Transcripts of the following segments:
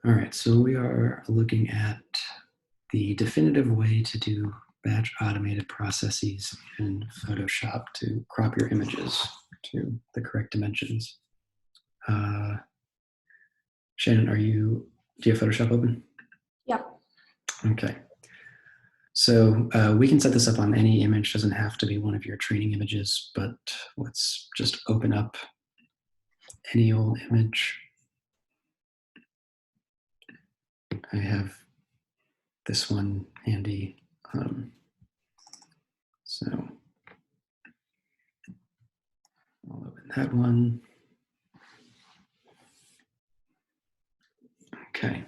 All right, so we are looking at the definitive way to do batch automated processes in Photoshop to crop your images to the correct dimensions. Shannon, do you have Photoshop open? Yeah. Okay. So we can set this up on any image, doesn't have to be one of your training images, but let's just open up any old image. I have this one handy. So I'll open that one. Okay.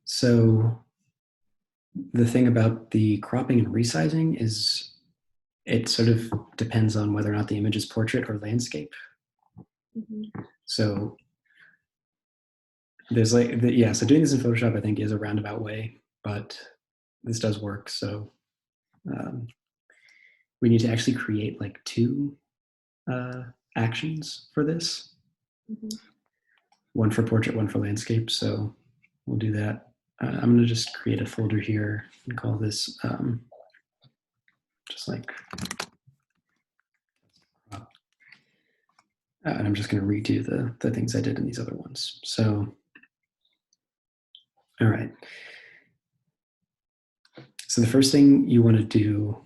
So the thing about the cropping and resizing is it sort of depends on whether or not the image is portrait or landscape. So there's so doing this in Photoshop I think is a roundabout way, but this does work. So we need to actually create like two actions for this. One for portrait, one for landscape. So we'll do that. I'm going to just create a folder here and call this just like, and I'm just going to redo the things I did in these other ones. So, all right. So the first thing you want to do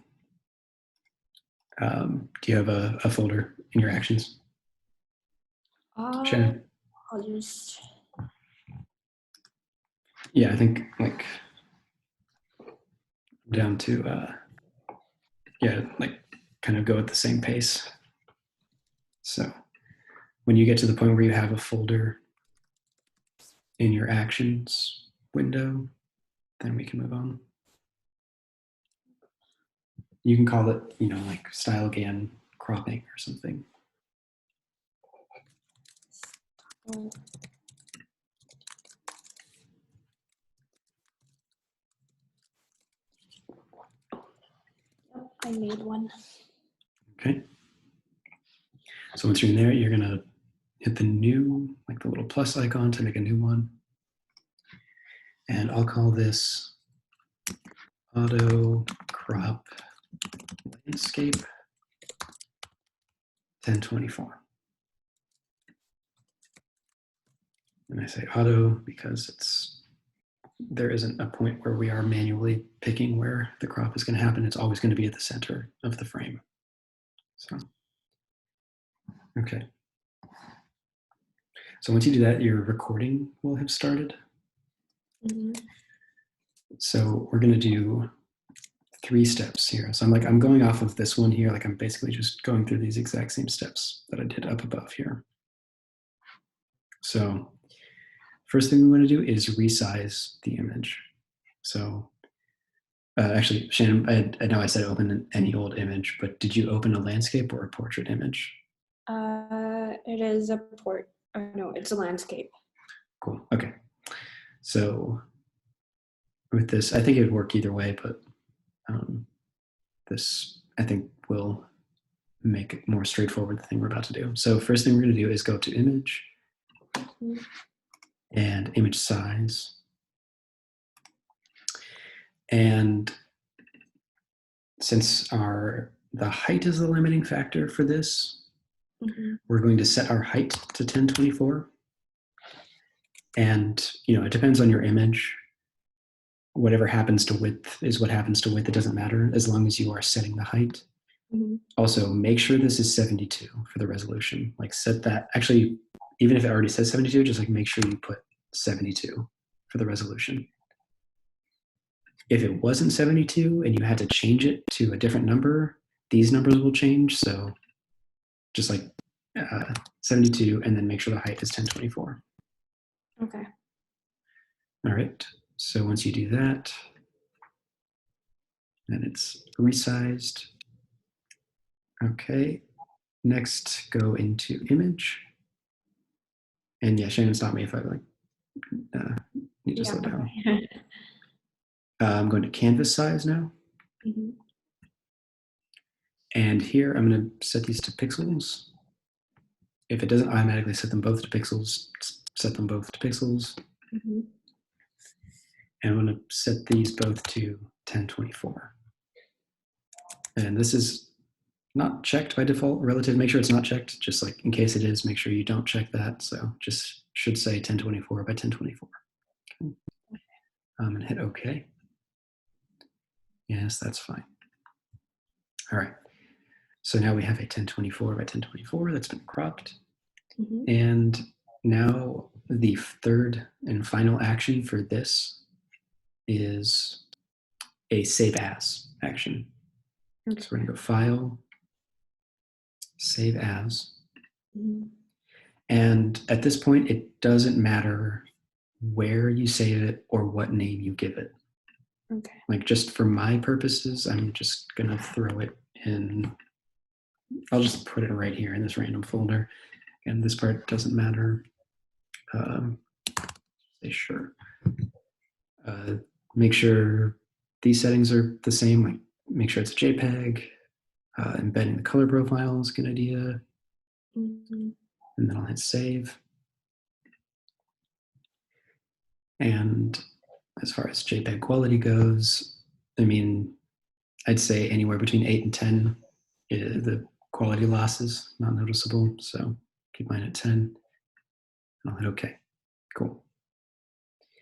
you have a folder in your actions? Shannon? I'll just... Yeah, I think like down to, like kind of go at the same pace. So when you get to the point where you have a folder in your actions window, then we can move on. You can call it, like style GAN cropping or something. I made one. Okay. So once you're in there, you're going to hit the new, like the little plus icon to make a new one. And I'll call this auto crop landscape 1024. And I say auto because there isn't a point where we are manually picking where the crop is going to happen. It's always going to be at the center of the frame. So, okay. So once you do that, your recording will have started. So we're going to do 3 steps here. So I'm going off of this one here. Like I'm basically just going through these exact same steps that I did up above here. So first thing we want to do is resize the image. So actually, Shannon, I know I said open any old image, but did you open a landscape or a portrait image? It is a no, it's a landscape. Cool. Okay. So with this, I think it would work either way, but this I think will make it more straightforward, the thing we're about to do. So first thing we're going to do is go to image and image size. And since the height is the limiting factor for this, we're going to set our height to 1024. And it depends on your image. Whatever happens to width is what happens to width. It doesn't matter as long as you are setting the height. Also, make sure this is 72 for the resolution. Like set that, actually, even if it already says 72, just like make sure you put 72 for the resolution. If it wasn't 72 and you had to change it to a different number, these numbers will change. So just like 72 and then make sure the height is 1024. Okay. All right. So once you do that, then it's resized. Okay. Next, go into image. And yeah, Shannon, stop me if I need to slow down. I'm going to canvas size now. And here I'm going to set these to pixels. If it doesn't automatically set them both to pixels, set them both to pixels. Mm-hmm. And I'm going to set these both to 1024. And this is not checked by default relative. Make sure it's not checked, just like in case it is, make sure you don't check that. So just should say 1024 by 1024. Okay. And hit OK. Yes, that's fine. All right. So now we have a 1024 by 1024 that's been cropped. Mm-hmm. And now the third and final action for this is a save as action. Okay. So we're going to go File, Save As. Mm-hmm. And at this point, it doesn't matter where you save it or what name you give it. Okay. Like just for my purposes, I'm just going to throw it in. I'll just put it right here in this random folder. And this part doesn't matter. Say sure. Make sure these settings are the same. Like make sure it's a JPEG. Embedding the color profile is a good idea. Mm-hmm. And then I'll hit save. And as far as JPEG quality goes, I mean, I'd say anywhere between 8 and 10, the quality loss is not noticeable. So keep mine at 10. And I'll hit OK. Cool.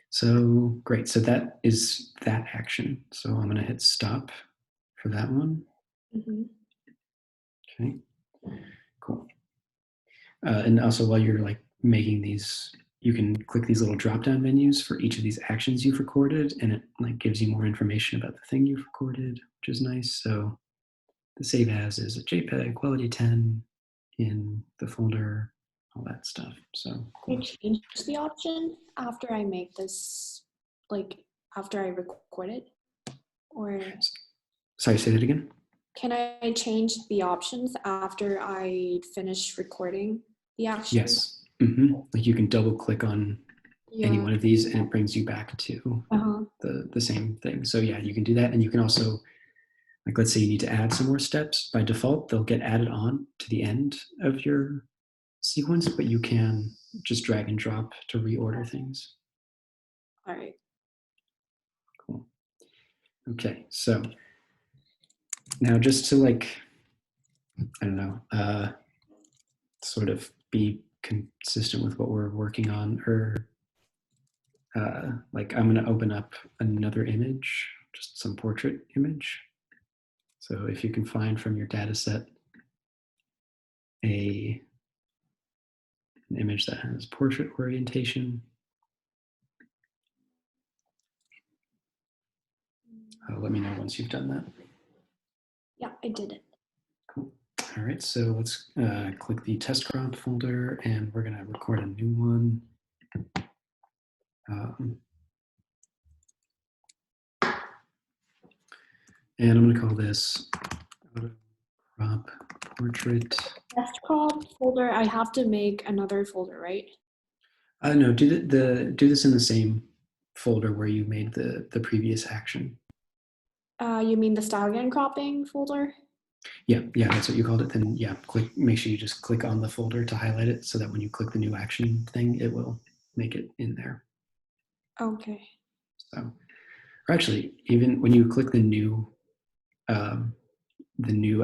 So great. So that is that action. So I'm going to hit stop for that one. Mm-hmm. Okay. Cool. And also while you're like making these, you can click these little drop-down menus for each of these actions you've recorded, and it like gives you more information about the thing you've recorded, which is nice. So the save as is a JPEG, quality 10 in the folder, all that stuff. So Can cool. I change the option after I make this, like after I record it? Or Sorry, say that again. can I change the options after I finish recording the action? Yes. Like you can double click on any one of these and it brings you back to the same thing. So yeah, you can do that. And you can also, like, let's say you need to add some more steps. By default, they'll get added on to the end of your sequence, but you can just drag and drop to reorder things. All right. Cool. Okay, so now just to like, I don't know, sort of be consistent with what we're working on, or like I'm going to open up another image, just some portrait image. So if you can find from your data set an image that has portrait orientation, let me know once you've done that. Yeah, I did it. Cool. All right, so let's click the test crop folder and we're going to record a new one. And I'm going to call this auto crop portrait. Test crop folder, I have to make another folder, right? No, do this in the same folder where you made the previous action. You mean the stallion cropping folder? Yeah, that's what you called it. Then yeah, make sure you just click on the folder to highlight it so that when you click the new action thing, it will make it in there. Okay. So, or actually, even when you click the new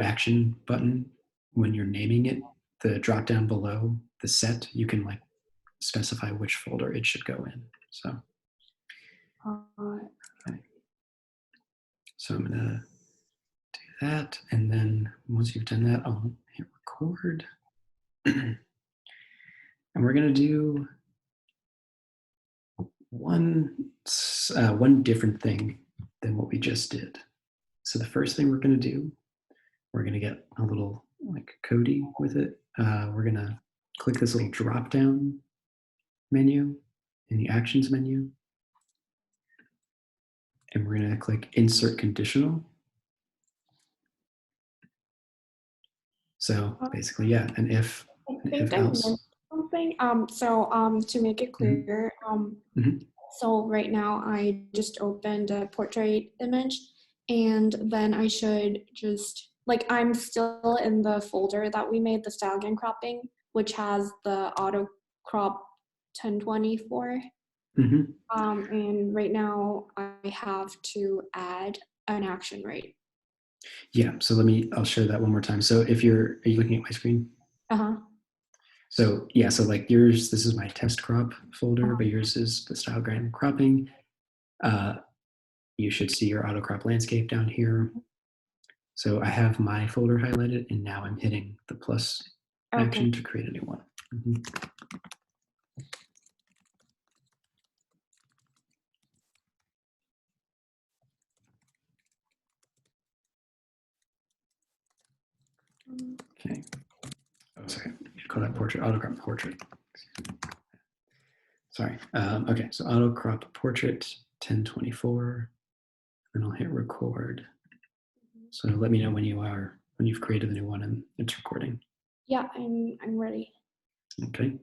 action button, when you're naming it, the drop down below the set, you can like specify which folder it should go in. So, okay. So I'm gonna do that, and then once you've done that, I'll hit record, and we're gonna do one different thing than what we just did. So the first thing we're gonna do, we're gonna get a little like Cody with it. We're gonna click this little drop down menu in the actions menu, and we're gonna click insert conditional. So basically, yeah, an if else. Something. To make it clear, so right now I just opened a portrait image, and then I should just like I'm still in the folder that we made, the stallion cropping, which has the auto crop 1024. Mm-hmm. And right now I have to add an action, right? Yeah, so I'll share that one more time. So are you looking at my screen? Uh-huh. So yeah, so like yours, this is my test crop folder, Uh-huh. but yours is the style guide and cropping. You should see your auto crop landscape down here. So I have my folder highlighted, and now I'm hitting the plus Okay. action to create a new one. Mm-hmm. Okay. Oh, sorry. You should call that portrait, auto crop portrait. Sorry. Okay, so auto crop portrait 1024, and I'll hit record. So let me know when you've created the new one and it's recording. Yeah, I'm ready. Okay.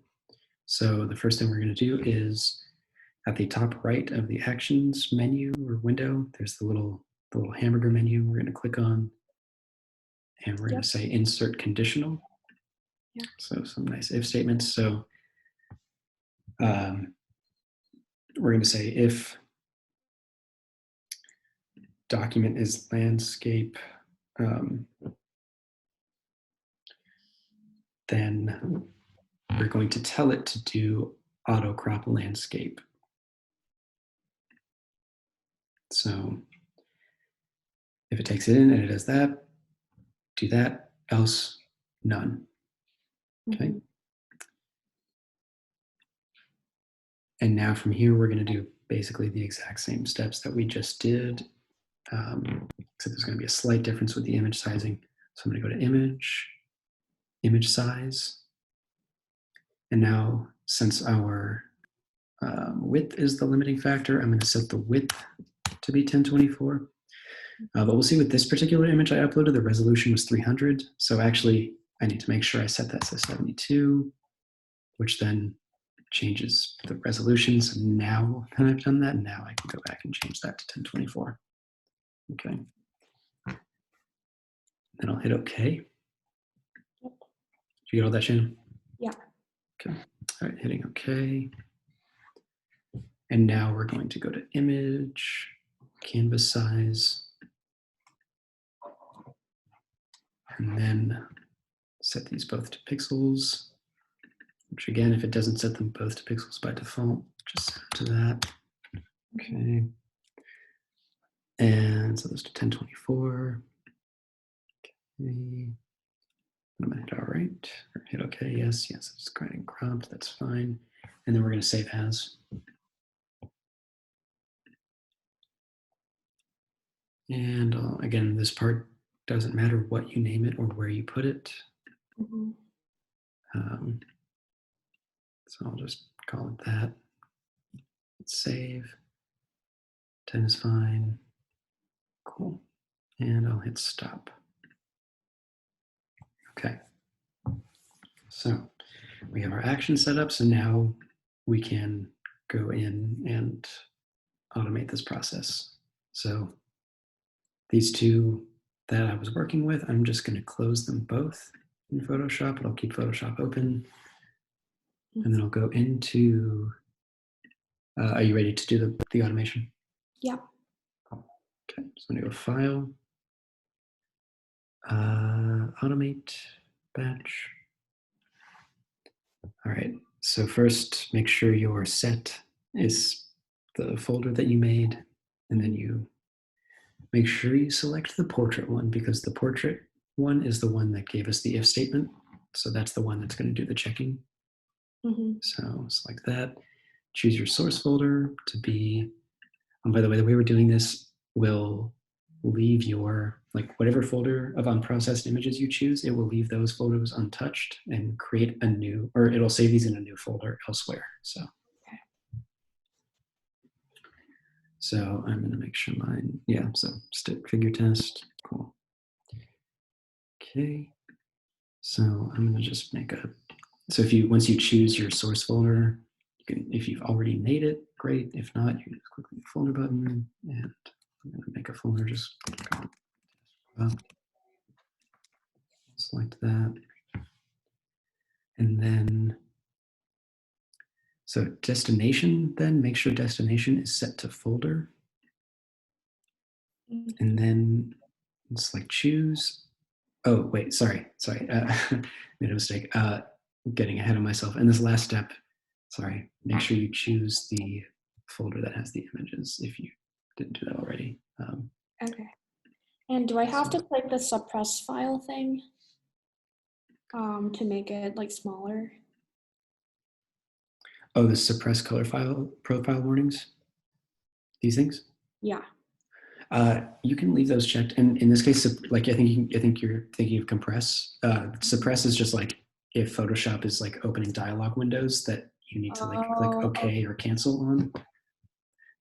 So the first thing we're going to do is at the top right of the actions menu or window, there's the little hamburger menu we're going to click on, and we're going to say insert conditional. Yeah. So some nice if statements. So we're going to say if document is landscape, then we're going to tell it to do auto crop landscape. So if it takes it in and it does that, do that, else none. Okay. Mm-hmm. And now from here, we're going to do basically the exact same steps that we just did, except there's going to be a slight difference with the image sizing. So I'm going to go to image size. And now since our width is the limiting factor, I'm going to set the width to be 1024. But we'll see with this particular image I uploaded, the resolution was 300. So actually, I need to make sure I set that to 72, which then changes the resolution. So now that I've done that, now I can go back and change that to 1024. Okay. Then I'll hit OK. Did you get all that, Shannon? Yeah. Okay. All right, hitting OK. And now we're going to go to image, canvas size, and then set these both to pixels, which again, if it doesn't set them both to pixels by default, just set it to that. Okay. And so those to 1024. Okay. I'm gonna hit all right, or hit OK, yes, it's kind of cropped, that's fine. And then we're gonna save as. And again, this part doesn't matter what you name it or where you put it. Mm-hmm. So I'll just call it that. Save. 10 is fine. Cool. And I'll hit stop. Okay. So we have our action set up. So now we can go in and automate this process. So these two that I was working with, I'm just going to close them both in Photoshop, but I'll keep Photoshop open. And then I'll go into, are you ready to do the automation? Yeah. Okay, so I'm going to go File, Automate, Batch. All right, so first make sure your set is the folder that you made, and then you make sure you select the portrait one, because the portrait one is the one that gave us the if statement. So that's the one that's going to do the checking. Mm-hmm. So select that, choose your source folder to be, by the way we're doing this will leave your, like whatever folder of unprocessed images you choose, it will leave those photos untouched and create a new, or it'll save these in a new folder elsewhere. So I'm going to make sure mine, yeah, so stick figure test, cool. Okay, so I'm going to just make a, so once you choose your source folder, you can, if you've already made it, great. If not, you can just click on the folder button, and I'm going to make a folder, just select that. And then, So destination, then make sure destination is set to folder. And then it's like choose. Oh, wait, sorry. Made a mistake. Getting ahead of myself. And this last step, sorry, make sure you choose the folder that has the images if you didn't do that already. Okay. And do I have to click the suppress file thing to make it like smaller? Oh, the suppress color file profile warnings. These things. Yeah. You can leave those checked, and in this case, like I think you're thinking of compress. Suppress is just like if Photoshop is like opening dialog windows that you need to like click Oh, OK or cancel on.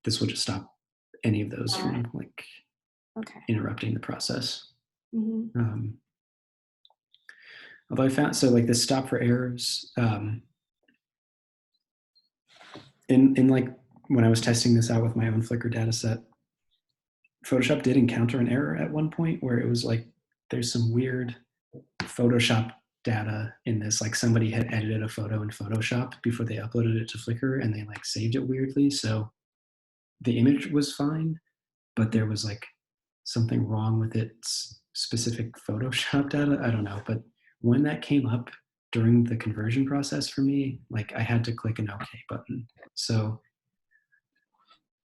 This will just stop any of those from like interrupting the process. Although I found so like this stop for errors in like when I was testing this out with my own Flickr data set, Photoshop did encounter an error at one point where it was like there's some weird Photoshop data in this. Like somebody had edited a photo in Photoshop before they uploaded it to Flickr and they like saved it weirdly. So the image was fine, but there was like something wrong with its specific Photoshop data. I don't know. But when that came up during the conversion process for me, like I had to click an OK button. So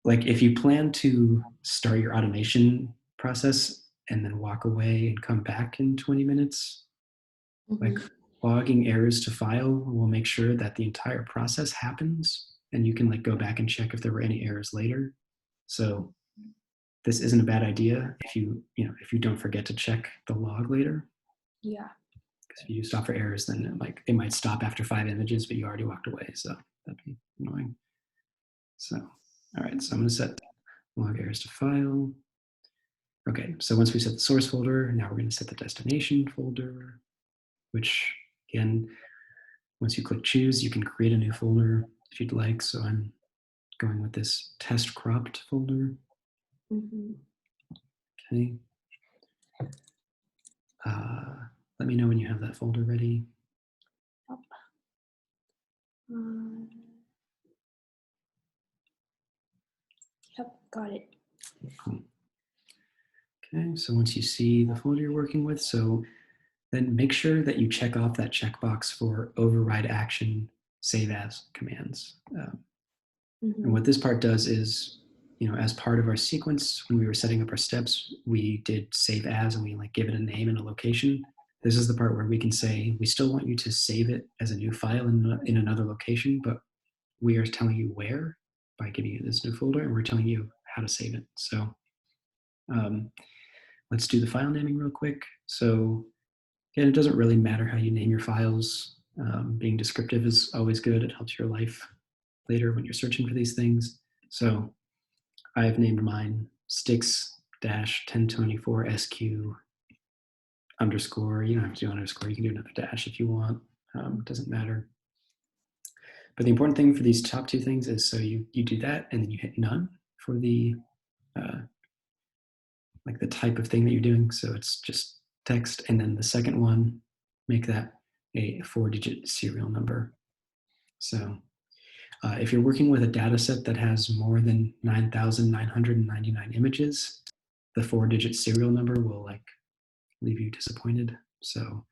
like if you plan to start your automation process and then walk away and come back in 20 minutes, like logging errors to file will make sure that the entire process happens and you can like go back and check if there were any errors later. So this isn't a bad idea if if you don't forget to check the log later. Yeah. Because if you stop for errors, then it might stop after 5 images, but you already walked away. So that'd be annoying. So, all right, so I'm gonna set log errors to file. Okay, so once we set the source folder, now we're gonna set the destination folder, which again, once you click choose, you can create a new folder if you'd like. So I'm going with this test cropped folder. Okay. Let me know when you have that folder ready. Yep, got it. Cool. Okay, so once you see the folder you're working with, so then make sure that you check off that checkbox for override action save as commands. And what this part does is, as part of our sequence, when we were setting up our steps, we did save as and we like give it a name and a location. This is the part where we can say, we still want you to save it as a new file in another location, but we are telling you where by giving you this new folder and we're telling you how to save it. So let's do the file naming real quick. So again, it doesn't really matter how you name your files. Being descriptive is always good. It helps your life later when you're searching for these things. So I've named mine sticks-1024sq underscore. You don't have to do underscore. You can do another dash if you want. It doesn't matter. But the important thing for these top two things is so you do that and then you hit none for the like the type of thing that you're doing. So it's just text. And then the second one, make that a 4-digit serial number. So if you're working with a data set that has more than 9,999 images, the 4-digit serial number will like leave you disappointed. So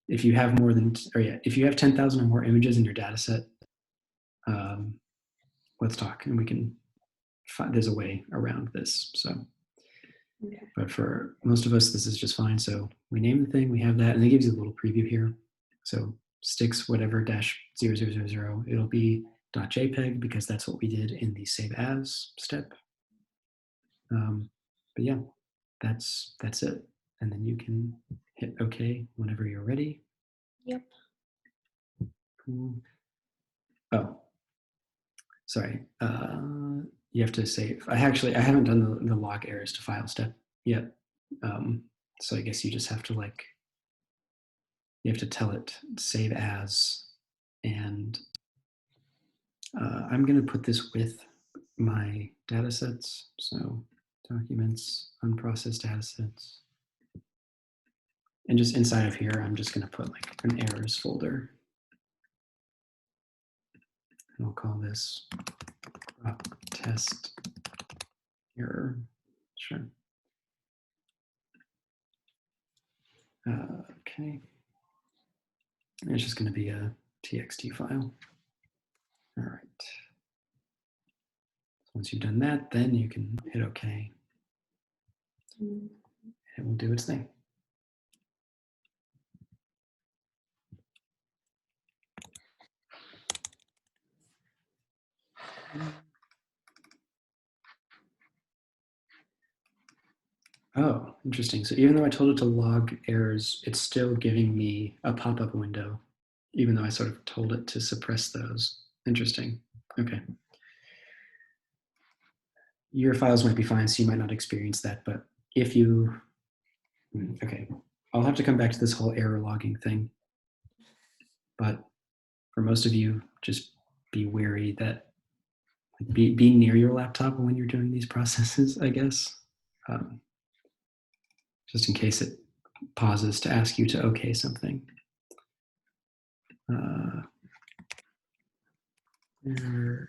if you have if you have 10,000 or more images in your data set, let's talk and we can find, there's a way around this. So, but for most of us, this is just fine. So we name the thing, we have that, and it gives you a little preview here. So sticks whatever -0000, it'll be .jpeg because that's what we did in the save as step. But yeah, that's it. And then you can hit OK whenever you're ready. Yep. Cool. Oh, sorry. You have to save. I haven't done the log errors to file step yet. So I guess you just have to you have to tell it save as, and I'm going to put this with my data sets. So documents, unprocessed data sets. And just inside of here, I'm just going to put like an errors folder. And I'll call this test error. Sure. Okay. And it's just going to be a txt file. All right. So once you've done that, then you can hit OK. It will do its thing. Oh, interesting. So even though I told it to log errors, it's still giving me a pop-up window, even though I sort of told it to suppress those. Interesting. Okay. Your files might be fine, so you might not experience that, but if you, okay, I'll have to come back to this whole error logging thing. But for most of you, just be wary that be near your laptop when you're doing these processes, I guess, just in case it pauses to ask you to okay something. Error